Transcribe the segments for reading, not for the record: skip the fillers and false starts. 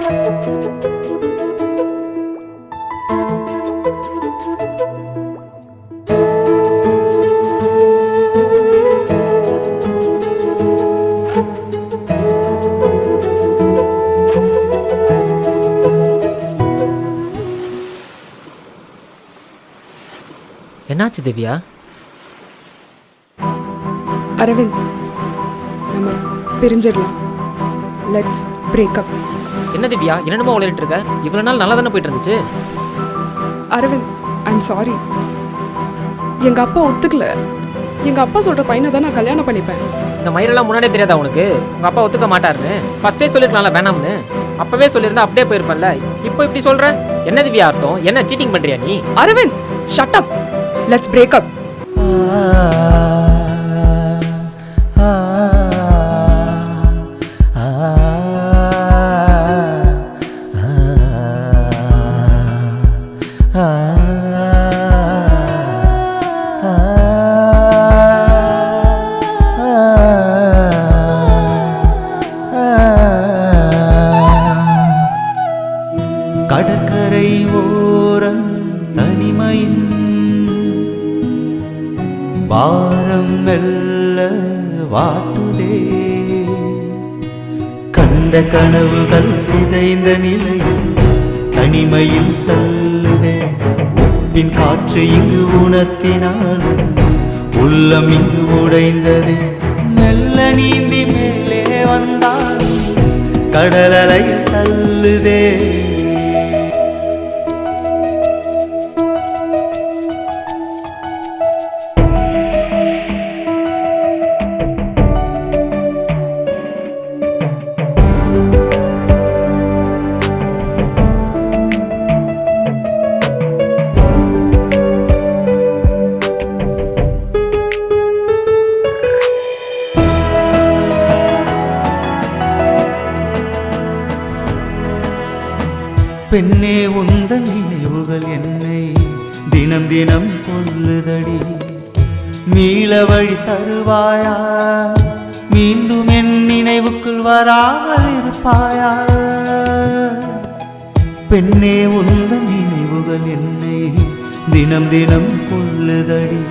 என்னாச்சு திவ்யா? அரவிந்த், நம்ம பிரிஞ்சிடலாம். Let's break அப். என்ன திவ்யா என்னென்னமோ உளறிட்டு இருக்க? இவ்வளவு நாள் நல்லா தானே போயிட்டு இருந்துச்சு. Aravind, I am sorry. எங்க அப்பா ஒத்துக்கல. எங்க அப்பா சொல்ற பையனை தான் நான் கல்யாணம் பண்ணிப்பேன். இந்த மயிரெல்லாம் முன்னாடியே தெரியாதா உனக்கு? உங்க அப்பா ஒத்துக்க மாட்டாருன்னு ஃபர்ஸ்டே சொல்லிருக்கலாம்ல வேணாம்னு. அப்பவே சொல்லியிருந்தா அப்படியே போயிருப்பேன்ல. இப்போ இப்படி சொல்ற என்ன திவ்யா அர்த்தம்? என்ன சீட்டிங் பண்றியா நீ? Aravind, shut up. Let's break up. கடற்கரை ஓரம் தனிமையின் பாரம் மெல்ல வாட்டுதே. கண்ட கனவுகள் சிதைந்த நிலையில் தனிமையில் தள்ளுதே. உப்பின் காற்று இங்கு உணர்த்தினால் உள்ளம் இங்கு உடைந்தது. மெல்ல நீந்தி மேலே வந்தால் கடலலை தள்ளுதே. பெண்ணே, உந்தன் நினைவுகள் என்னை தினம் தினம் கொல்லுதடி. மீள வழி தருவாயா? மீண்டும் என் நினைவுக்குள் வராமல் இருப்பாயா? பெண்ணே, உந்தன் நினைவுகள் என்னை தினம் தினம் கொல்லுதடி.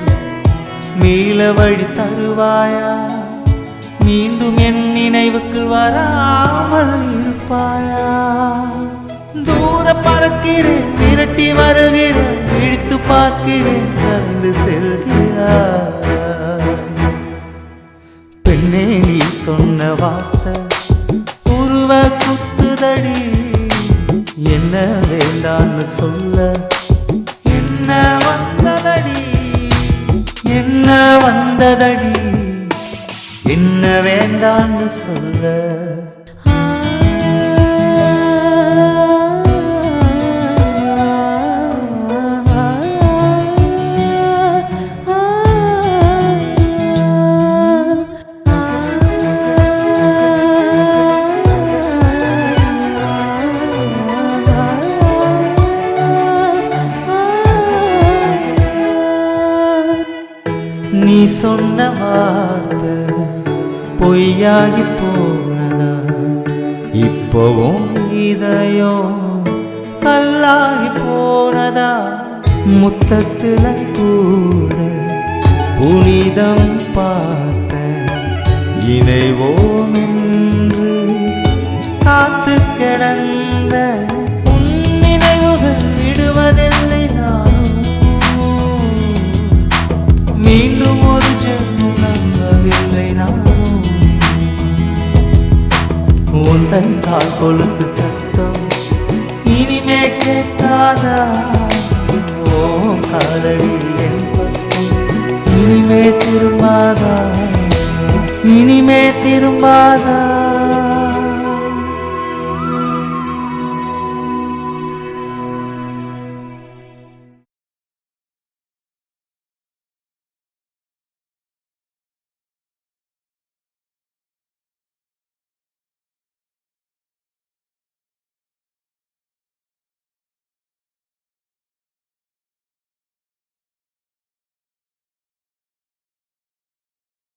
மீள வழி தருவாயா? மீண்டும் என் நினைவுக்குள் வராமல் இருப்பாயா? தூர பறக்கிறேன், விரட்டி வருகிறேன், இழுத்து பார்க்கிறேன், கலந்து செல்கிறாய். பெண்ணே, நீ சொன்ன வார்த்தை உருவ குத்துதடி. என்ன வேண்டான்னு சொல்ல என்ன வந்ததடி? என்ன வந்ததடி? என்ன வேண்டான்னு சொல்ல. நீ சொன்ன வார்த்தை பொய்யாகி போனதா? இப்போவும் இதயம் கல்லாகி போனதா? முத்தத்துல கூட புனிதம் பார்த்த இணைவோம் என்று காத்து கிடந்த உன் நினைவுகள் விடுவதில்லை. மீண்டும் ஒரு ஜென்மம் நம்பவில்லை நானும். உந்தன் கால் கொலுசு சத்தம் இனிமே கேட்காதா? ஓ காலடி என் பக்கம் இனிமே திரும்பாதா? இனிமே திரும்பாதா?